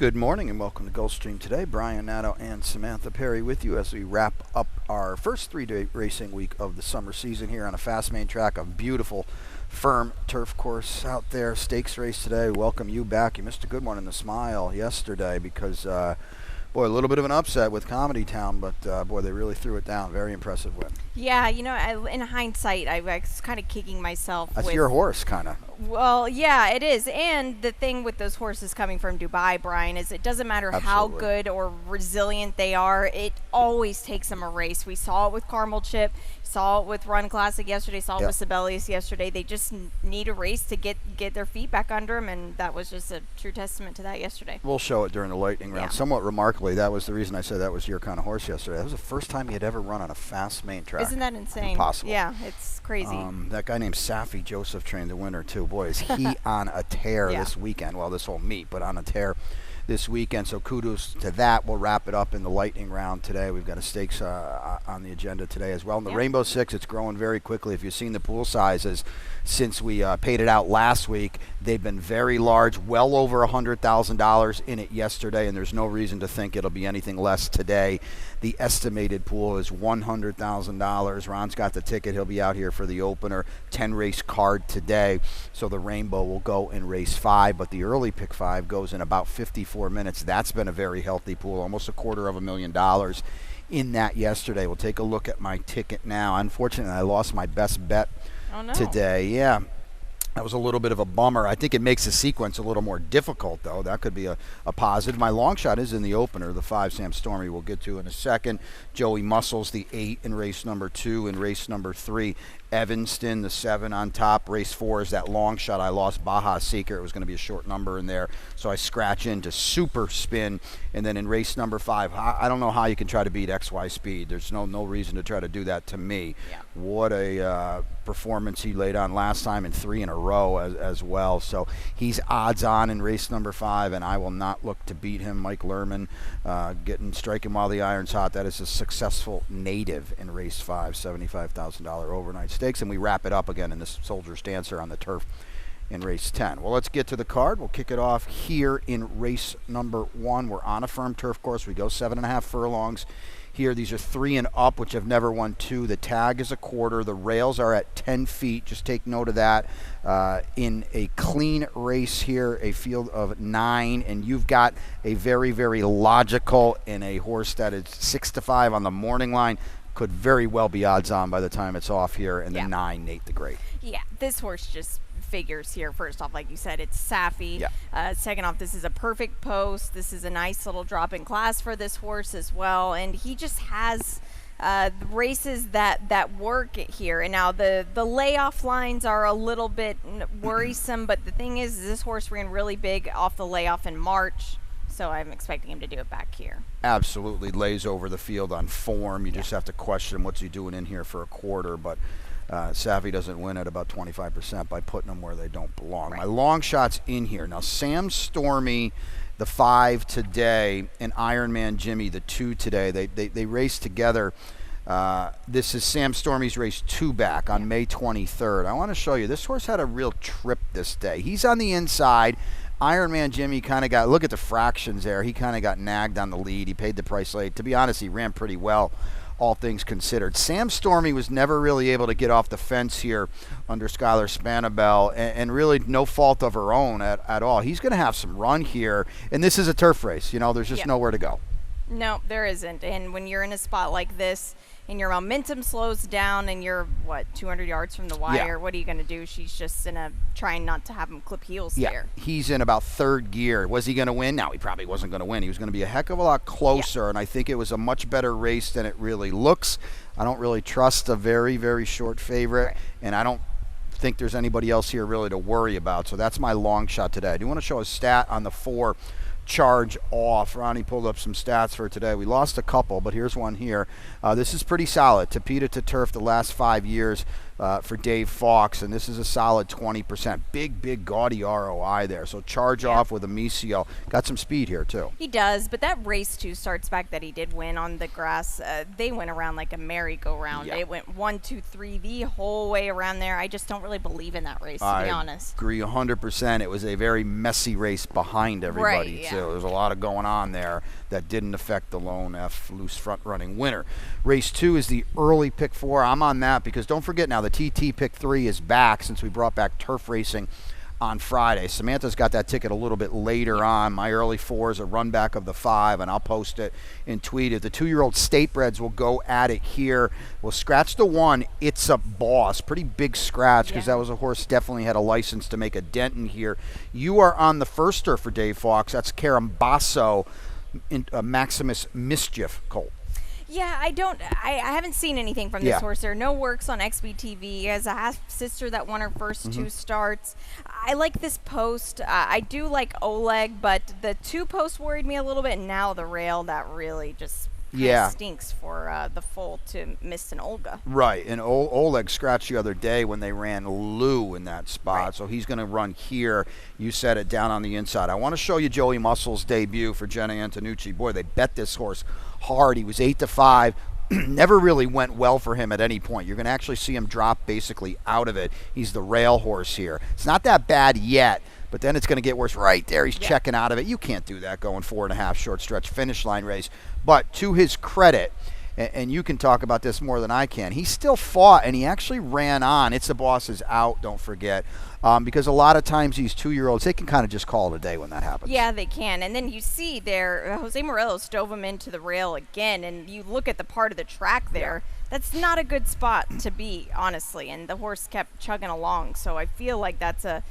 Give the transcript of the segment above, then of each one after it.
Good morning and welcome to Gulfstream today. Brian Nato and Samantha Perry with you as we wrap up our first three-day racing week of the summer season here on a fast main track, a beautiful firm turf course out there. Stakes race today. Welcome you back. You missed a good one in the Smile yesterday because, boy, a little bit of an upset with Comedy Town, but boy, they really threw it down. Very impressive win. Yeah, in hindsight, I was kind of kicking myself. That's your horse, kind of. Well, yeah, it is. And the thing with those horses coming from Dubai, Brian, is it doesn't matter how good or resilient they are, it always takes them a race. We saw it with Carmel Chip, saw it with Run Classic yesterday, saw it with Sibelius yesterday. They just need a race to get their feet back under them, and that was just a true testament to that yesterday. We'll show it during the lightning round. Yeah. Somewhat remarkably, that was the reason I said that was your kind of horse yesterday. That was the first time he had ever run on a fast main track. Isn't that insane? Impossible. Yeah, it's crazy. That guy named Safi Joseph trained the winner, too. Boy, is he on a tear this weekend. Well, this whole meet, but on a tear this weekend. So kudos to that. We'll wrap it up in the lightning round today. We've got a stakes on the agenda today as well. And the Rainbow Six, it's growing very quickly. If you've seen the pool sizes since we paid it out last week, they've been very large, well over $100,000 in it yesterday, and there's no reason to think it'll be anything less today. The estimated pool is $100,000. Ron's got the ticket. He'll be out here for the opener. 10-race card today. So the Rainbow will go in race 5, but the early pick 5 goes in about 54 minutes. That's been a very healthy pool, almost $250,000 in that yesterday. We'll take a look at my ticket now. Unfortunately, I lost my best bet today. Yeah. That was a little bit of a bummer. I think it makes the sequence a little more difficult, though. That could be a positive. My long shot is in the opener, the 5 Sam Stormy we'll get to in a second. Joey Muscles, the 8 in race number 2. In race number 3, Evanston, the 7 on top. Race 4 is that long shot. I lost Baja Seeker. It was going to be a short number in there, so I scratch into Super Spin. And then in race number 5, I don't know how you can try to beat XY Speed. There's no reason to try to do that to me. Yeah. What a performance he laid on last time, in 3 in a row as well. So he's odds on in race number 5, and I will not look to beat him. Mike Lerman striking while the iron's hot. That is a successful native in race 5, $75,000 overnight stakes. And we wrap it up again in this Soldier's Dancer on the turf in race 10. Well, let's get to the card. We'll kick it off here in race number 1. We're on a firm turf course. We go 7.5 furlongs here. These are 3 and up, which have never won 2. The tag is a quarter. The rails are at 10 feet. Just take note of that. In a clean race here, a field of 9, and you've got a very, very logical and a horse that is 6-5 on the morning line. Could very well be odds on by the time it's off here, and the 9, Nate the Great. Yeah, this horse just figures here. First off, like you said, it's Safi. Second off, this is a perfect post. This is a nice little drop in class for this horse as well, and he just has races that work here. And now the layoff lines are a little bit worrisome, but the thing is, this horse ran really big off the layoff in March, so I'm expecting him to do it back here. Absolutely lays over the field on form. You just have to question what's he doing in here for a quarter, but Savvy doesn't win at about 25% by putting them where they don't belong. My long shot's in here. Now, Sam Stormy, the 5 today, and Ironman Jimmy, the 2 today, they race together. This is Sam Stormy's race 2 back on May 23rd. I want to show you, this horse had a real trip this day. He's on the inside. Ironman Jimmy kind of got, look at the fractions there. He kind of got nagged on the lead. He paid the price late. To be honest, he ran pretty well, all things considered. Sam Stormy was never really able to get off the fence here under Skylar Spanabel, and really no fault of her own at all. He's going to have some run here, and this is a turf race. You know, there's just nowhere to go. No, there isn't. And when you're in a spot like this and your momentum slows down and you're, 200 yards from the wire, what are you going to do? She's just trying not to have him clip heels here. He's in about 3rd gear. Was he going to win? No, he probably wasn't going to win. He was going to be a heck of a lot closer, and I think it was a much better race than it really looks. I don't really trust a very, very short favorite, and I don't think there's anybody else here really to worry about. So that's my long shot today. I do want to show a stat on the 4 Charge Off. Ronnie pulled up some stats for today. We lost a couple, but here's one here. This is pretty solid. Tapeta to turf the last 5 years. for Dave Fawkes, and this is a solid 20%. Big, gaudy ROI there. So charge off with Amicio. Got some speed here, too. He does, but that race 2 starts back that he did win on the grass, they went around like a merry-go-round. It went 1, 2, 3 the whole way around there. I just don't really believe in that race, to be honest. I agree 100%. It was a very messy race behind everybody, too. There's a lot of going on there that didn't affect the lone F loose front-running winner. Race 2 is the early pick 4. I'm on that because don't forget now the TT pick 3 is back since we brought back turf racing on Friday. Samantha's got that ticket a little bit later on. My early 4 is a run back of the 5, and I'll post it and tweet it. The 2-year-old State Breds will go at it here. We'll scratch the 1. It's a Boss. Pretty big scratch because that was a horse definitely had a license to make a dent in here. You are on the firster for Dave Fawkes. That's Carambasso, Maximus Mischief colt. Yeah, I haven't seen anything from this horse. There are no works on XBTV. He has a half-sister that won her first 2 starts. I like this post. I do like Oleg, but the 2 posts worried me a little bit. And now the rail, that really just stinks for the foal to miss an Olga. Right, and Oleg scratched the other day when they ran Lou in that spot, so he's going to run here. You said it down on the inside. I want to show you Joey Mussel's debut for Jenna Antonucci. Boy, they bet this horse hard. He was 8-5. Never really went well for him at any point. You're going to actually see him drop basically out of it. He's the rail horse here. It's not that bad yet, but then it's going to get worse. Right there, he's checking out of it. You can't do that going 4.5 short stretch finish line race. But to his credit, and you can talk about this more than I can, he still fought, and he actually ran on. It's the Boss is out, don't forget, because a lot of times these 2-year-olds, they can kind of just call it a day when that happens. Yeah, they can. And then you see there, Jose Morelos stove him into the rail again, and you look at the part of the track there. That's not a good spot to be, honestly, and the horse kept chugging along. So I feel like that's a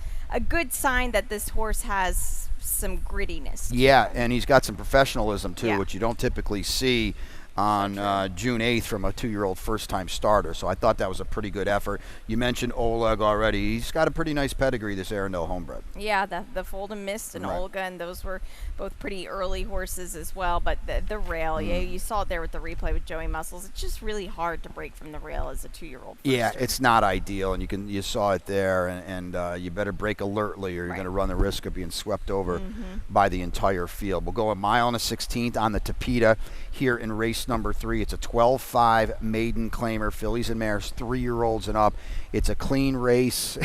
good sign that this horse has some grittiness. Yeah, and he's got some professionalism, too, which you don't typically see on June 8th from a 2-year-old first-time starter. So I thought that was a pretty good effort. You mentioned Oleg already. He's got a pretty nice pedigree, this Arundel homebred. Yeah, the Fold'em Mist and Olga, and those were both pretty early horses as well. But the rail, you saw it there with the replay with Joey Muscles. It's just really hard to break from the rail as a 2-year-old. Yeah, it's not ideal, and you saw it there, and you better break alertly or you're going to run the risk of being swept over by the entire field. We'll go a mile and a 16th on the Tapeta here in race number 3. It's a 12-5 maiden claimer, fillies and mares, 3-year-olds and up. It's a clean race.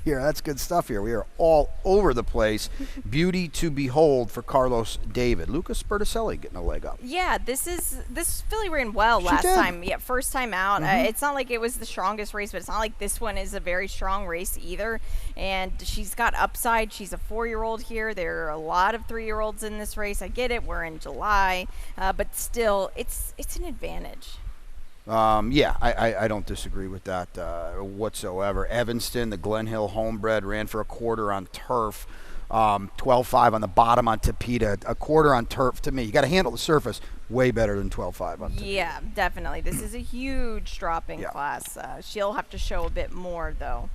That's good stuff here. We are all over the place. Beauty to behold for Carlos David. Lucas Berticelli getting a leg up. Yeah, this filly ran well last time. Yeah, first time out. It's not like it was the strongest race, but it's not like this one is a very strong race either. And she's got upside. She's a 4-year-old here. There are a lot of 3-year-olds in this race. I get it. We're in July, but still, it's an advantage. I don't disagree with that whatsoever. Evanston, the Glen Hill homebred, ran for a quarter on turf. 12-5 on the bottom on Tapeta. A quarter on turf, to me, you got to handle the surface way better than 12-5 on Tapeta. Yeah, definitely. This is a huge drop-in class. She'll have to show a bit more, though.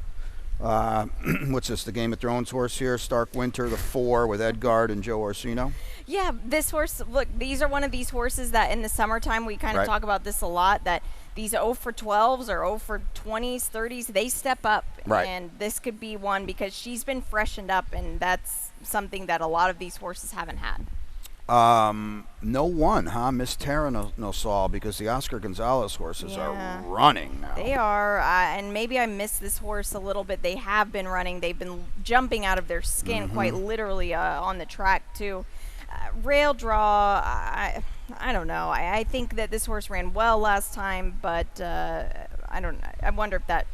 What's this, the Game of Thrones horse here? Stark Winter, the 4 with Edgard and Joe Orsino. Yeah, this horse, look, these are one of these horses that in the summertime, we kind of talk about this a lot, that these 0 for 12s or 0 for 20s, 30s, they step up. Right. And this could be one because she's been freshened up, and that's something that a lot of these horses haven't had. No one, huh? Miss Tara no saw, because the Oscar Gonzalez horses are running now. They are, and maybe I missed this horse a little bit. They have been running. They've been jumping out of their skin quite literally on the track, too. Rail draw, I don't know. I think that this horse ran well last time, but I wonder if that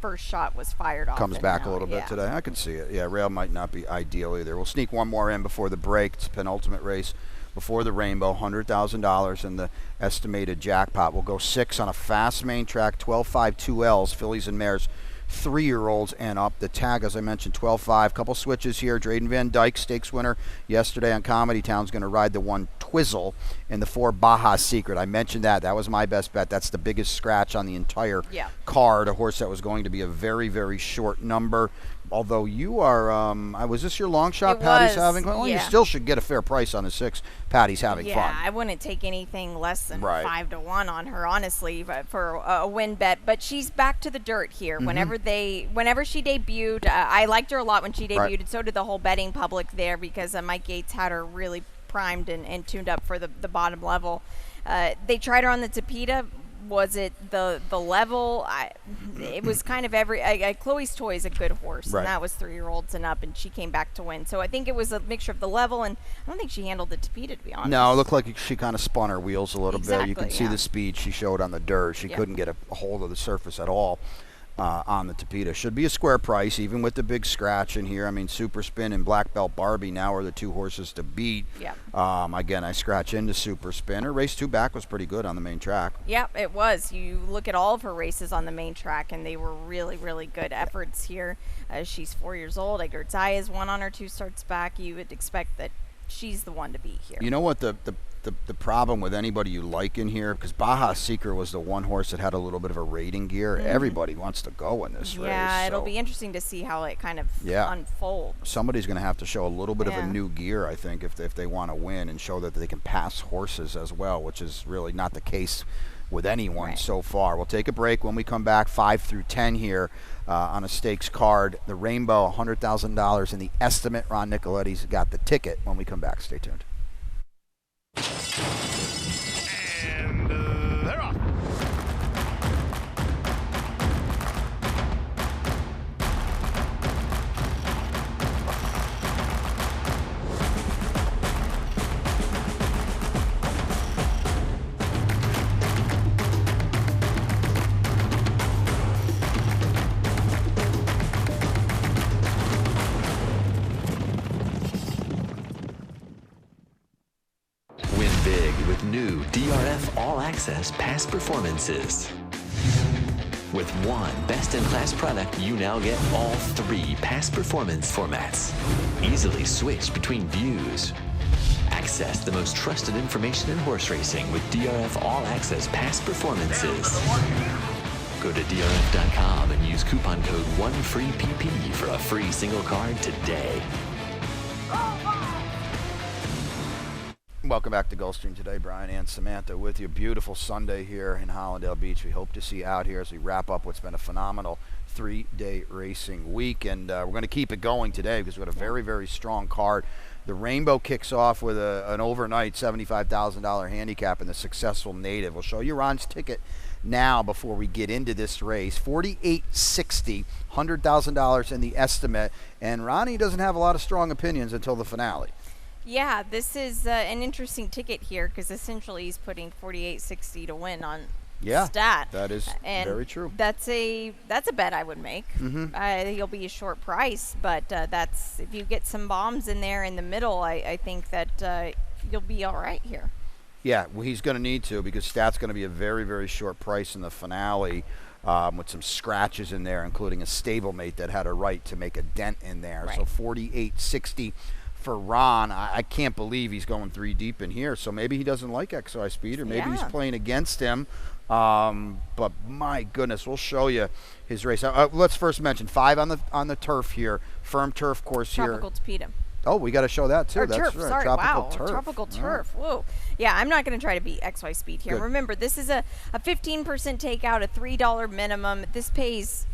first shot was fired off. Comes back a little bit today. I can see it. Yeah, rail might not be ideal either. We'll sneak one more in before the break. It's a penultimate race before the Rainbow, $100,000 in the estimated jackpot. We'll go 6 on a fast main track, 12-5 2Ls, fillies and mares, 3-year-olds and up. The tag, as I mentioned, 12-5. Couple switches here. Drayden Van Dyke, stakes winner yesterday on Comedy Town's going to ride the 1 Twizzle and the 4 Baja Secret. I mentioned that. That was my best bet. That's the biggest scratch on the entire card. A horse that was going to be a very, very short number. Although you are, was this your long shot? It Patty's was, having fun? Well, you still should get a fair price on the 6. Patty's having fun. Yeah, I wouldn't take anything less than 5 to 1 on her, honestly, for a win bet. But she's back to the dirt here. Whenever she debuted, I liked her a lot when she debuted, and so did the whole betting public there, because Mike Gates had her really primed and tuned up for the bottom level. They tried her on the Tapeta. Was it the level? It was kind of Chloe's Toy is a good horse, and that was 3-year-olds and up, and she came back to win. So I think it was a mixture of the level, and I don't think she handled the Tapeta, to be honest. No, it looked like she kind of spun her wheels a little bit. You can see the speed she showed on the dirt. She couldn't get a hold of the surface at all. On the Tapeta. Should be a square price, even with the big scratch in here. I mean, Super Spin and Black Belt Barbie now are the 2 horses to beat. Again, I scratch into Super Spin. Her race 2 back was pretty good on the main track. Yep, it was. You look at all of her races on the main track, and they were really, really good efforts here. She's 4 years old. Edgar Zayas won on her 2 starts back. You would expect that she's the one to beat here. You know what the problem with anybody you like in here, because Baja Seeker was the one horse that had a little bit of a rating gear. Everybody wants to go in this race. Yeah, it'll be interesting to see how it kind of unfolds. Somebody's going to have to show a little bit of a new gear, I think, if they want to win, and show that they can pass horses as well, which is really not the case with anyone so far. We'll take a break. When we come back, 5 through 10 here on a stakes card. The Rainbow, $100,000 in the estimate. Ron Nicoletti's got the ticket. When we come back, stay tuned. And they're off. New DRF All Access past performances. With one best-in-class product, you now get all 3 past performance formats. Easily switch between views. Access the most trusted information in horse racing with DRF All Access past performances. Go to DRF.com and use coupon code 1FREEPP for a free single card today. Welcome back to Gulfstream today. Brian and Samantha with you. Beautiful Sunday here in Hollandale Beach. We hope to see you out here as we wrap up what's been a phenomenal 3-day racing week. And we're going to keep it going today because we've got a very, very strong card. The Rainbow kicks off with an overnight $75,000 handicap in the Successful Native. We'll show you Ron's ticket now before we get into this race. $48.60, $100,000 in the estimate. And Ronnie doesn't have a lot of strong opinions until the finale. Yeah, this is an interesting ticket here because essentially he's putting $48.60 to win on stat. That is very true. That's a bet I would make. He'll be a short price, but that's if you get some bombs in there in the middle, I think that you'll be all right here. Yeah, well, he's going to need to because stat's going to be a very, very short price in the finale. With some scratches in there, including a stablemate that had a right to make a dent in there. So $48.60 for Ron. I can't believe he's going 3 deep in here. So maybe he doesn't like XY Speed, or maybe he's playing against him. But my goodness, we'll show you his race. Let's first mention 5 on the turf here, firm turf course Tropical here. Tapeta. Oh, we got to show that too. Or That's turf, right. sorry. Tropical Wow, turf. Tropical turf. Whoa. Yeah, I'm not going to try to beat XY Speed here. Good. Remember, this is a 15% takeout, a $3 minimum. This pays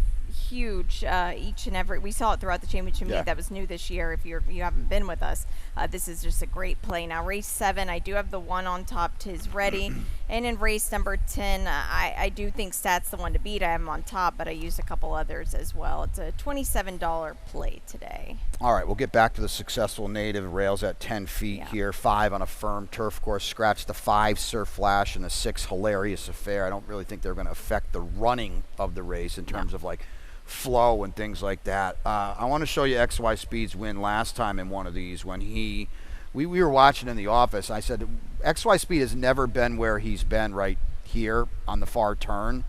huge each and every. We saw it throughout the championship meet. That was new this year. If you haven't been with us, this is just a great play. Now, race 7, I do have the 1 on top. Tis ready. And in race number 10, I do think Stat's the one to beat. I have him on top, but I used a couple others as well. It's a $27 play today. All right, we'll get back to the Successful Native. Rails at 10 feet here. 5 on a firm turf course. Scratch the 5 Surf Flash and the 6 Hilarious Affair. I don't really think they're going to affect the running of the race in terms of like flow and things like that. I want to show you XY Speed's win last time in one of these when we were watching in the office. I said XY Speed has never been where he's been right here on the far turn.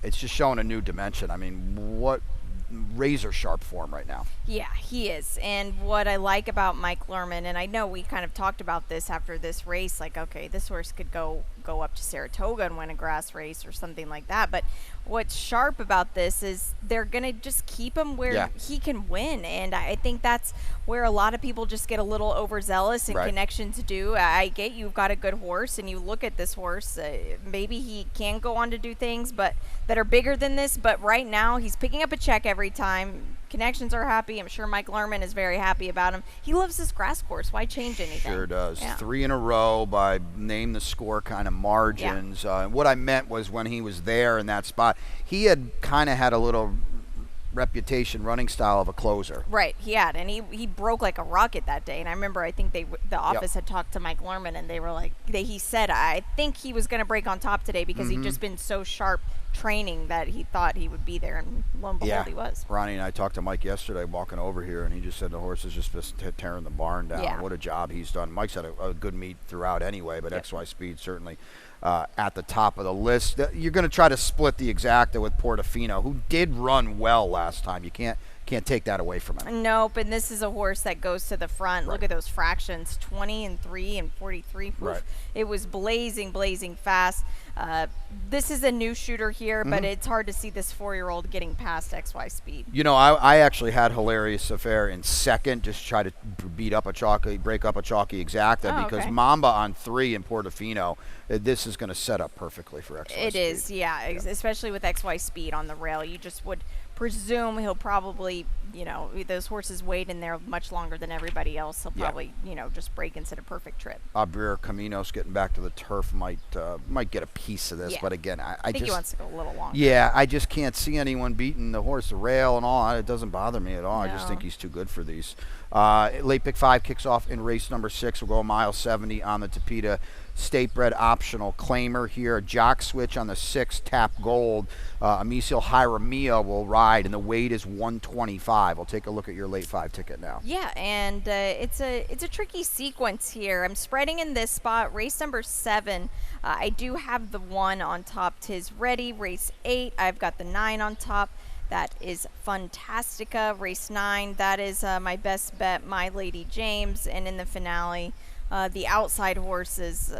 It's just showing a new dimension. I mean, what razor sharp form right now. Yeah, he is. And what I like about Mike Lerman, and I know we kind of talked about this after this race, like, okay, this horse could go go up to Saratoga and win a grass race or something like that. But what's sharp about this is they're going to just keep him where he can win. And I think that's where a lot of people just get a little overzealous, and Connections do. I get you've got a good horse, and you look at this horse, maybe he can go on to do things but that are bigger than this. But right now, he's picking up a check every time. Connections are happy. I'm sure Mike Lerman is very happy about him. He loves this grass course. Why change anything? Sure does. 3 in a row by name the score kind of margins. What I meant was when he was there in that spot, he had kind of had a little reputation running style of a closer. Right, he had, and he broke like a rocket that day. And I remember, I think the office had talked to Mike Lerman, and they were like, he said, I think he was going to break on top today because he'd just been so sharp training that he thought he would be there, and lo and behold, he was. Ronnie and I talked to Mike yesterday walking over here, and he just said the horse is just tearing the barn down. Yeah. What a job he's done. Mike's had a good meet throughout anyway, but XY Speed certainly at the top of the list. You're going to try to split the exacta with Portofino, who did run well last time. You can't take that away from him. Nope, and this is a horse that goes to the front. Look at those fractions, 20 and 3 and 43. It was blazing fast. This is a new shooter here, but it's hard to see this 4-year-old getting past XY Speed. You know, I actually had Hilarious Affair in second, just try to break up a chalky exacta, because Mamba on 3 in Portofino, this is going to set up perfectly for XY Speed. It is, especially with XY Speed on the rail. You just would presume he'll probably, those horses wait in there much longer than everybody else. He'll probably, just break instead of Perfect Trip. Abreu Caminos getting back to the turf might get a piece of this, but again, I think he wants to go a little longer. Yeah, I just can't see anyone beating the horse, the rail and all. It doesn't bother me at all. No. I just think he's too good for these. Late pick 5 kicks off in race number 6. We'll go a mile 70 on the Tapeta State Bred optional claimer here. A jock switch on the 6, Tap Gold. Amicio Jaramillo will ride, and the weight is 125. We'll take a look at your late 5 ticket now. Yeah, and it's a tricky sequence here. I'm spreading in this spot. Race number 7, I do have the 1 on top. Tis Ready. Race 8, I've got the 9 on top. That is Fantastica. Race 9, that is my best bet, My Lady James. And in the finale, the outside horses,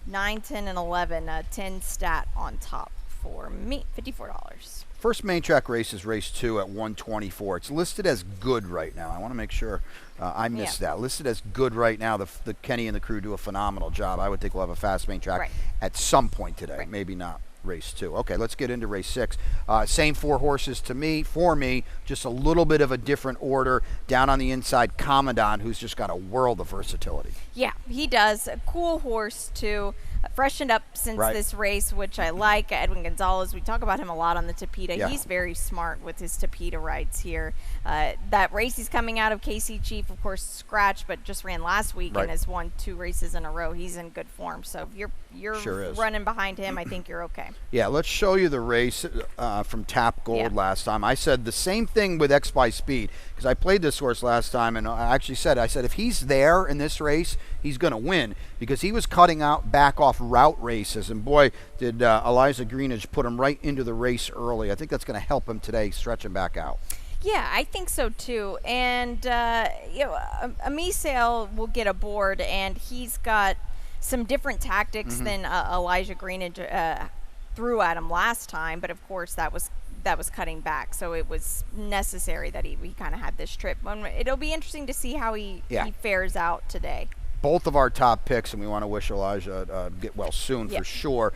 9, 10, and 11, 10 stat on top for me, $54. First main track race is race 2 at 124. It's listed as good right now. I want to make sure I missed that. Listed as good right now. The Kenny and the crew do a phenomenal job. I would think we'll have a fast main track at some point today. Maybe not race 2. Okay, let's get into race 6. Same 4 horses for me, just a little bit of a different order. Down on the inside, Commandant, who's just got a world of versatility. Yeah, he does. A cool horse, too. Freshened up since this race, which I like. Edwin Gonzalez, we talk about him a lot on the Tapeta. Yeah. He's very smart with his Tapeta rides here. That race he's coming out of, KC Chief, of course, scratched, but just ran last week and has won 2 races in a row. He's in good form. So if you're running behind him, I think you're okay. Yeah, let's show you the race from Tap Gold last time. I said the same thing with XY Speed, because I played this horse last time, and I actually said, if he's there in this race, he's going to win, because he was cutting out back off route races, and boy, did Eliza Greenidge put him right into the race early. I think that's going to help him today, stretching back out. Yeah, I think so too. And Amisail will get aboard, and he's got some different tactics than Elijah Greenidge threw at him last time, but of course that was cutting back, so it was necessary that he kind of had this trip. It'll be interesting to see how he fares out today. Both of our top picks, and we want to wish Elijah get well soon for sure.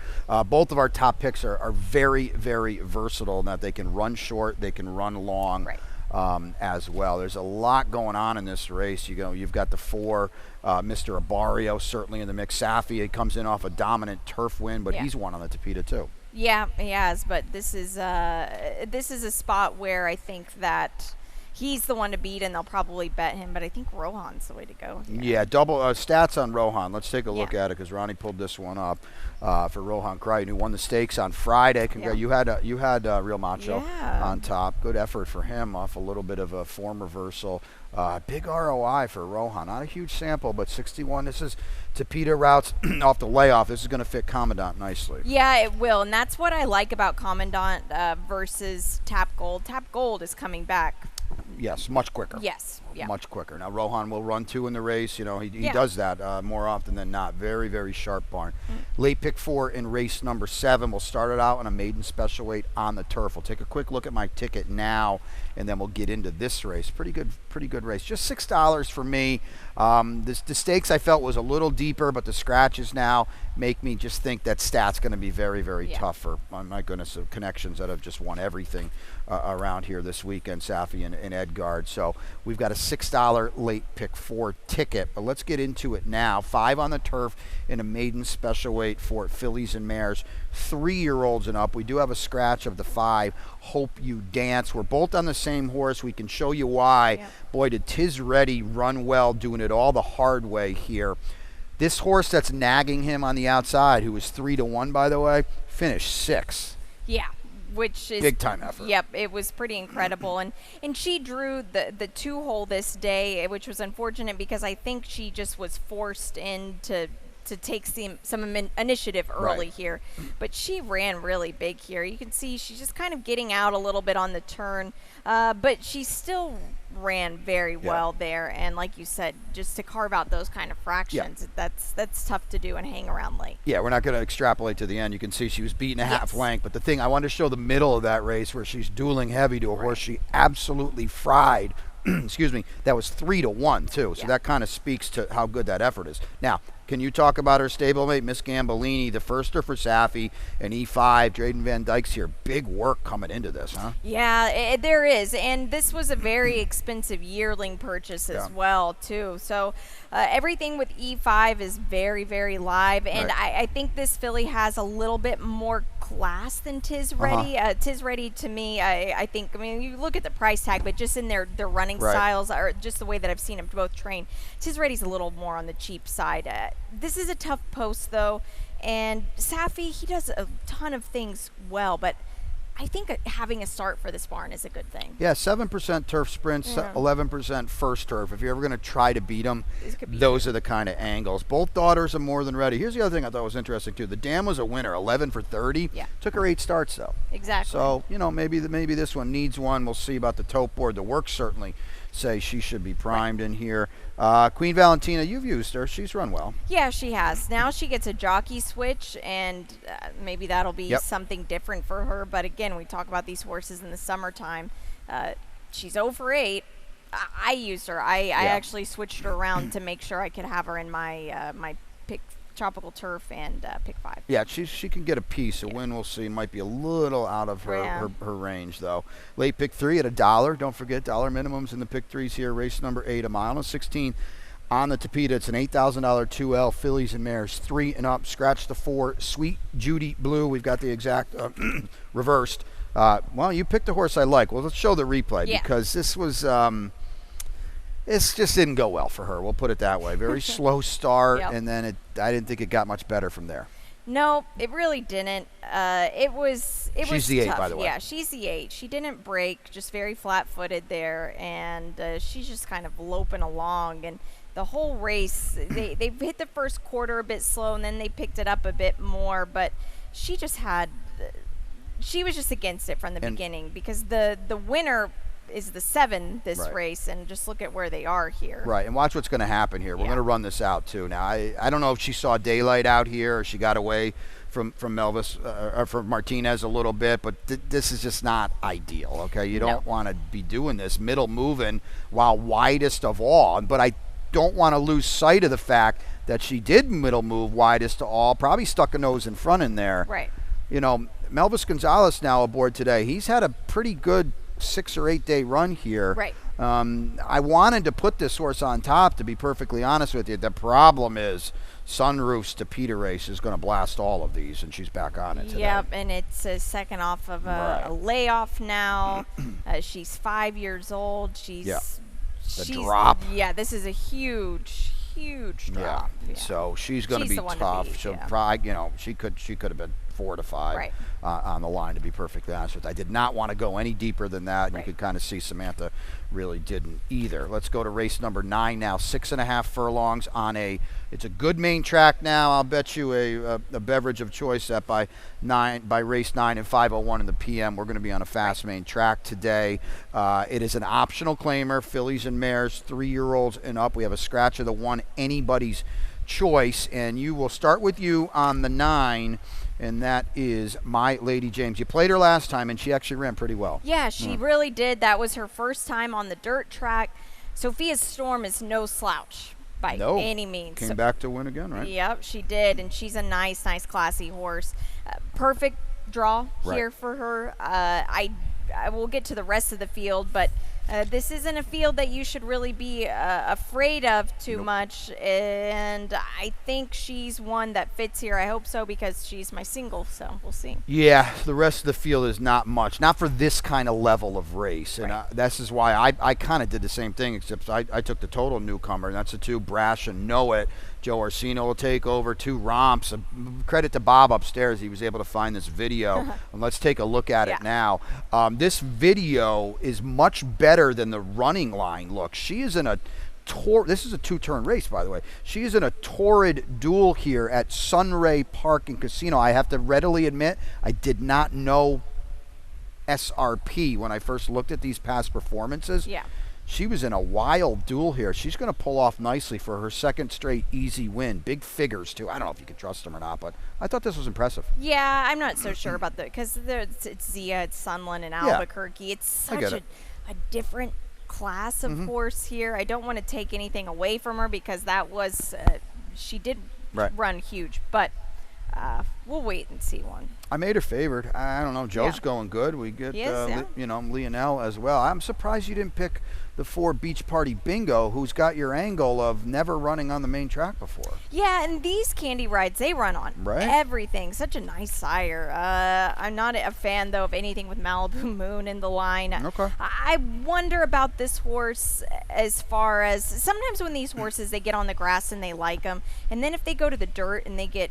Both of our top picks are very, very versatile in that they can run short, they can run long as well. There's a lot going on in this race. You've got the 4, Mr. Abario certainly in the mix. Safi comes in off a dominant turf win, but he's won on the Tapeta too. Yeah, he has, but this is a spot where I think that he's the one to beat, and they'll probably bet him, but I think Rohan's the way to go here. Yeah, double stats on Rohan. Let's take a look at it, because Ronnie pulled this one up for Rohan Crichton, who won the stakes on Friday. You had Real Macho on top. Good effort for him off a little bit of a form reversal. Big ROI for Rohan. Not a huge sample, but 61. This is Tapeta routes off the layoff. This is going to fit Commandant nicely. Yeah, it will, and that's what I like about Commandant versus Tap Gold. Tap Gold is coming back. Yes, much quicker. Yes, much quicker. Now, Rohan will run 2 in the race. You know, he does that more often than not. Very, very sharp barn. Late pick 4 in race number 7. We'll start it out on a maiden special weight on the turf. We'll take a quick look at my ticket now, and then we'll get into this race. Pretty good race. Just $6 for me. The stakes I felt was a little deeper, but the scratches now make me just think that stat's going to be very, very tough for, oh my goodness, of connections that have just won everything around here this weekend, Safi and Edgard. So we've got a $6 late pick 4 ticket, but let's get into it now. 5 on the turf in a maiden special weight for fillies and mares, 3-year-olds and up. We do have a scratch of the 5, Hope You Dance. We're both on the same horse. We can show you why. Yeah. Boy, did Tis Ready run well, doing it all the hard way here. This horse that's nagging him on the outside, who was 3-1, by the way, finished 6. Yeah. Which is big time effort. Yep, it was pretty incredible, and she drew the 2-hole this day, which was unfortunate because I think she just was forced into to take some initiative early here, but she ran really big here. You can see she's just kind of getting out a little bit on the turn, but she still ran very well there. And like you said, just to carve out those kind of fractions, that's tough to do and hang around late. Yeah, we're not going to extrapolate to the end. You can see she was beating a half length, but the thing I want to show the middle of that race where she's dueling heavy to a horse she absolutely fried. Excuse me, that was 3-1 too. So that kind of speaks to how good that effort is. Now, can you talk about her stablemate, Miss Gambellini, the firster for Safi, and E5, Drayden Van Dyke's here. Big work coming into this, huh? Yeah, there is. And this was a very expensive yearling purchase as well, too. So everything with E5 is very, very live. And I think this filly has a little bit more class than Tis Ready. Tis Ready, to me, I think, I mean, you look at the price tag, but just in their running styles, or just the way that I've seen them both train, Tis Ready's a little more on the cheap side. This is a tough post, though, and Safi, he does a ton of things well, but I think having a start for this barn is a good thing. Yeah, 7% turf sprints, 11% first turf. If you're ever going to try to beat them, those are the kind of angles. Both daughters are more than ready. Here's the other thing I thought was interesting, too. The Dam was a winner, 11 for 30. Yeah. Took her 8 starts, though. Exactly. So, you know, maybe this one needs one. We'll see about the tote board. The work certainly say she should be primed in here. Queen Valentina, you've used her. She's run well. Yeah, she has. Now she gets a jockey switch, and maybe that'll be something different for her. But again, we talk about these horses in the summertime. She's 0 for 8. I used her. I actually switched her around to make sure I could have her in my my pick tropical turf and pick 5. Yeah, she can get a piece. A win, we'll see. Might be a little out of her range, though. Late pick 3 at $1. Don't forget, dollar minimums in the pick 3s here. Race number 8, 1:16 on the Tapeta. It's an $8,000 2L, fillies and mares, 3 and up. Scratch the 4, Sweet Judy Blue. We've got the exact reversed. Well, you picked a horse I like. Well, let's show the replay because this was this just didn't go well for her. We'll put it that way. Very slow start, and then I didn't think it got much better from there. No, it really didn't. It was She's the tough. 8, by the way. Yeah, she's the 8. She didn't break, just very flat-footed there, and she's just kind of loping along. And the whole race, they hit the first quarter a bit slow, and then they picked it up a bit more. But she just had, she was just against it from the beginning because the winner is the 7 this race, and just look at where they are here. Right, and watch what's going to happen here. We're going to run this out too. Now, I don't know if she saw daylight out here or she got away from Melvis or from Martinez a little bit, but this is just not ideal. Okay, you don't want to be doing this middle moving while widest of all. But I don't want to lose sight of the fact that she did middle move widest to all. Probably stuck a nose in front in there. Right. You know, Melvis Gonzalez now aboard today. He's had a pretty good 6 or 8 day run here. Right. I wanted to put this horse on top, to be perfectly honest with you. The problem is Sunroof's to Peter race is going to blast all of these, and she's back on it today. Yep, and it's a second off of a layoff now. She's 5 years old. She's drop. Yeah, this is a huge drop. Yeah. So she's going to be tough. She'll probably, you know, she could have been 4 to 5 on the line, to be perfectly honest with you. I did not want to go any deeper than that, and you could kind of see Samantha really didn't either. Let's go to race number 9 now. 6.5 furlongs on it's a good main track now. I'll bet you a beverage of choice that by race 9 and 5:01 in the PM, we're going to be on a fast main track today. It is an optional claimer, fillies and mares, 3-year-olds and up. We have a scratch of the 1, anybody's choice, and we'll start with you on the 9. And that is My Lady James. You played her last time, and she actually ran pretty well. Yeah, she really did. That was her first time on the dirt track. Sophia's Storm is no slouch by any means. Came back to win again, right? Yep, she did, and she's a nice, classy horse. Perfect draw here for her. I will get to the rest of the field, but this isn't a field that you should really be afraid of too much, and I think she's one that fits here. I hope so, because she's my single, so we'll see. Yeah, the rest of the field is not much, not for this kind of level of race, and this is why I kind of did the same thing, except I took the total newcomer, and that's the 2, Brash and Know It. Joe Orsino will take over, 2 romps. Credit to Bob upstairs. He was able to find this video. And let's take a look at it now. This video is much better than the running line look. She is in a this is a 2-turn race, by the way. She is in a torrid duel here at Sunray Park and Casino. I have to readily admit, I did not know SRP when I first looked at these past performances. Yeah. She was in a wild duel here. She's going to pull off nicely for her second straight easy win. Big figures, too. I don't know if you can trust them or not, but I thought this was impressive. Yeah, I'm not so sure about because it's Zia, it's Sunland, and Albuquerque. It's such a different class of horse here. I don't want to take anything away from her because that was she did run huge, but we'll wait and see one. I made her favored. I don't know. Joe's going good. We get Lionel as well. I'm surprised you didn't pick the 4 Beach Party Bingo, who's got your angle of never running on the main track before. Yeah, and these Candy Rides, they run on everything. Such a nice sire. I'm not a fan, though, of anything with Malibu Moon in the line. Okay. I wonder about this horse as far as sometimes when these horses, they get on the grass and they like them, and then if they go to the dirt and they get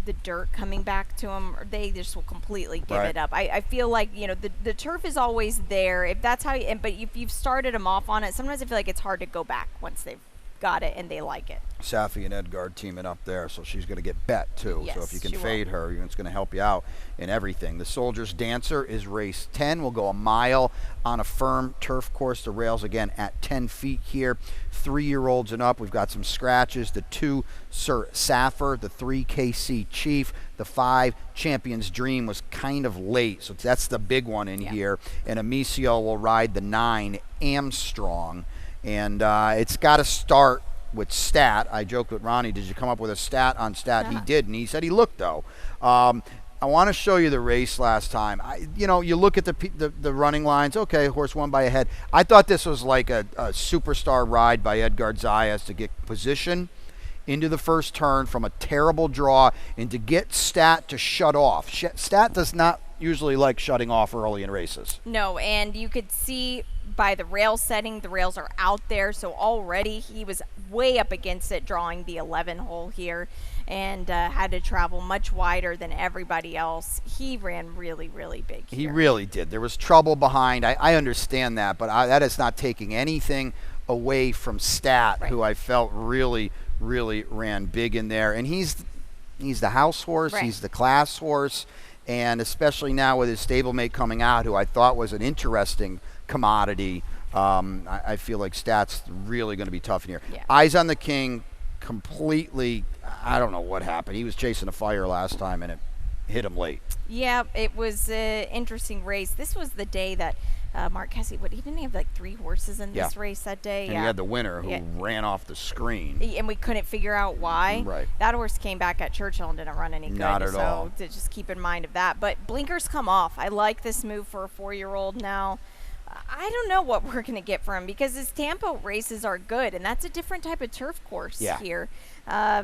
the dirt coming back to them, they just will completely give it up. I feel like, the turf is always there. If that's how but if you've started them off on it, sometimes I feel like it's hard to go back once they've got it and they like it. Safi and Edgard teaming up there, so she's going to get bet too. Yes, so if you can fade her, it's going to help you out in everything. The Soldier's Dancer is race 10. We'll go a mile on a firm turf course. The rails again at 10 feet here. 3-year-olds and up. We've got some scratches. The 2 Sir Saffir, the 3 KC Chief, the 5 Champion's Dream was kind of late, so that's the big one in here. And Amicio will ride the 9 Armstrong. And it's got to start with Stat. I joked with Ronnie, did you come up with a stat on Stat? He did, and he said he looked, though. I want to show you the race last time. You look at the running lines. Okay, horse won by a head. I thought this was like a superstar ride by Edgard Zayas to get position into the first turn from a terrible draw and to get Stat to shut off. Stat does not usually like shutting off early in races. No, and you could see by the rail setting, the rails are out there, so already he was way up against it drawing the 11 hole here and had to travel much wider than everybody else. He ran really, really big here. He really did. There was trouble behind. I understand that, but that is not taking anything away from Stat, who I felt really, really ran big in there. And he's the house horse. He's the class horse. And especially now with his stablemate coming out, who I thought was an interesting commodity, I feel like Stat's really going to be tough in here. Yeah. Eyes on the King, completely, I don't know what happened. He was chasing a fire last time, and it hit him late. Yeah, it was an interesting race. This was the day that Mark Kessie, he didn't have like 3 horses in this race that day. And he had the winner who ran off the screen. And we couldn't figure out why. Right. That horse came back at Churchill and didn't run any good. Not at all. So to just keep in mind of that. But blinkers come off. I like this move for a 4-year-old now. I don't know what we're going to get from him because his Tampa races are good, and that's a different type of turf course here.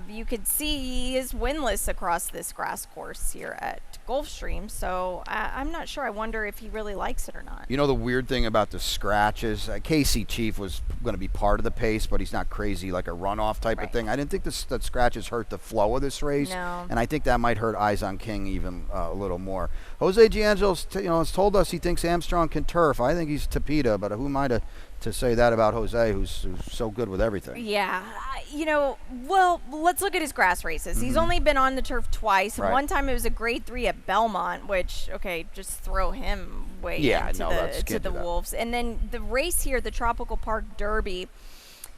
You could see he is winless across this grass course here at Gulfstream, so I'm not sure. I wonder if he really likes it or not. You know, the weird thing about the scratches, Casey Chief was going to be part of the pace, but he's not crazy like a runoff type of thing. I didn't think that scratches hurt the flow of this race, and I think that might hurt Eyes on King even a little more. Jose Giangelo's has told us he thinks Armstrong can turf. I think he's Tapita, but who am I to say that about Jose, who's so good with everything? Yeah. Well, let's look at his grass races. He's only been on the turf twice. Right. One time it was a grade 3 at Belmont, which, just throw him way into the Wolves. And then the race here, the Tropical Park Derby,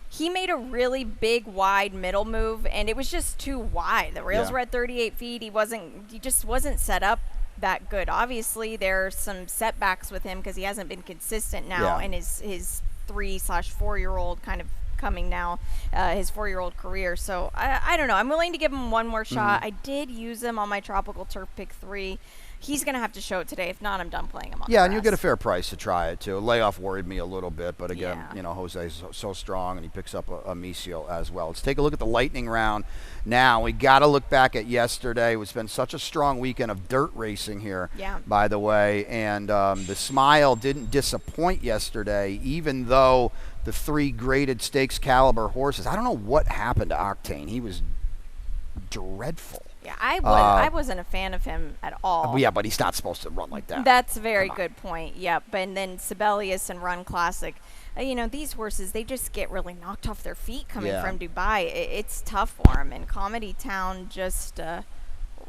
he made a really big, wide middle move, and it was just too wide. The rails were at 38 feet. He just wasn't set up that good. Obviously, there are some setbacks with him because he hasn't been consistent now in his 3/4-year-old kind of coming now, his 4-year-old career. So I don't know. I'm willing to give him one more shot. I did use him on my Tropical Turf Pick 3. He's going to have to show it today. If not, I'm done playing him on the and you'll get a fair price to try it, too. Layoff worried me a little bit, but again, Jose's so strong, and he picks up a Micio as well. Let's take a look at the lightning round now. We got to look back at yesterday. It's been such a strong weekend of dirt racing here, by the way, and the Smile didn't disappoint yesterday, even though the 3 graded stakes caliber horses. I don't know what happened to Octane. He was dreadful. Yeah, I wasn't a fan of him at all. Yeah, but he's not supposed to run like that. That's a very good point. Yep. And then Sibelius and Run Classic. These horses, they just get really knocked off their feet coming from Dubai. It's tough for them. And Comedy Town just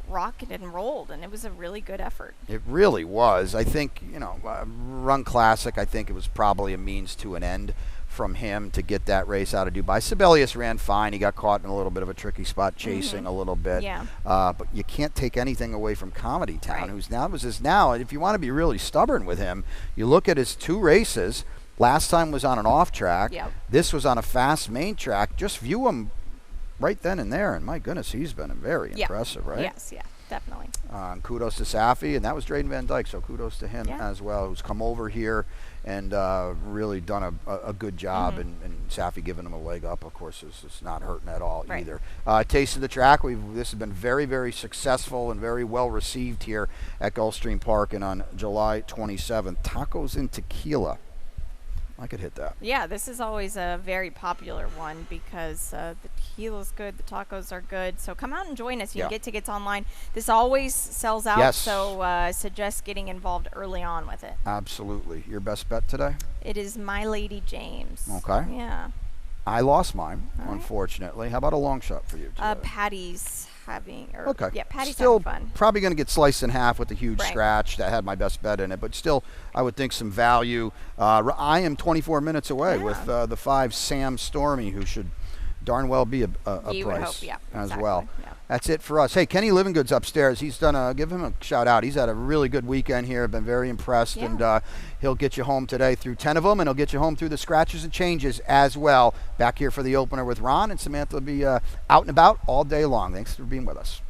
rocketed and rolled, and it was a really good effort. It really was. I think, Run Classic, I think it was probably a means to an end from him to get that race out of Dubai. Sibelius ran fine. He got caught in a little bit of a tricky spot chasing a little bit. Yeah. But you can't take anything away from Comedy Town, who's now, if you want to be really stubborn with him, you look at his 2 races. Last time was on an off track. Yep. This was on a fast main track. Just view him right then and there, and my goodness, he's been very impressive, right? Yes, definitely. Kudos to Safi, and that was Drayden Van Dyke, so kudos to him as well, who's come over here and really done a good job, and Safi giving him a leg up, of course, is not hurting at all either. Taste of the Track, this has been very, very successful and very well received here at Gulfstream Park, and on July 27th, Tacos and Tequila. I could hit that. Yeah, this is always a very popular one because the tequila's good, the tacos are good. So come out and join us. You can get tickets online. This always sells out, so suggest getting involved early on with it. Absolutely. Your best bet today? It is My Lady James. Okay. Yeah. I lost mine, unfortunately. How about a long shot for you today? Patty's having, Patty's still having fun. Probably going to get sliced in half with a huge scratch that had my best bet in it, but still, I would think some value. I am 24 minutes away with the 5 Sam Stormy, who should darn well be a you price would hope, as well. Yeah. That's it for us. Hey, Kenny Livingood's upstairs. He's done give him a shout out. He's had a really good weekend here. I've been very impressed, and he'll get you home today through 10 of them, and he'll get you home through the scratches and changes as well. Back here for the opener with Ron, and Samantha will be out and about all day long. Thanks for being with us.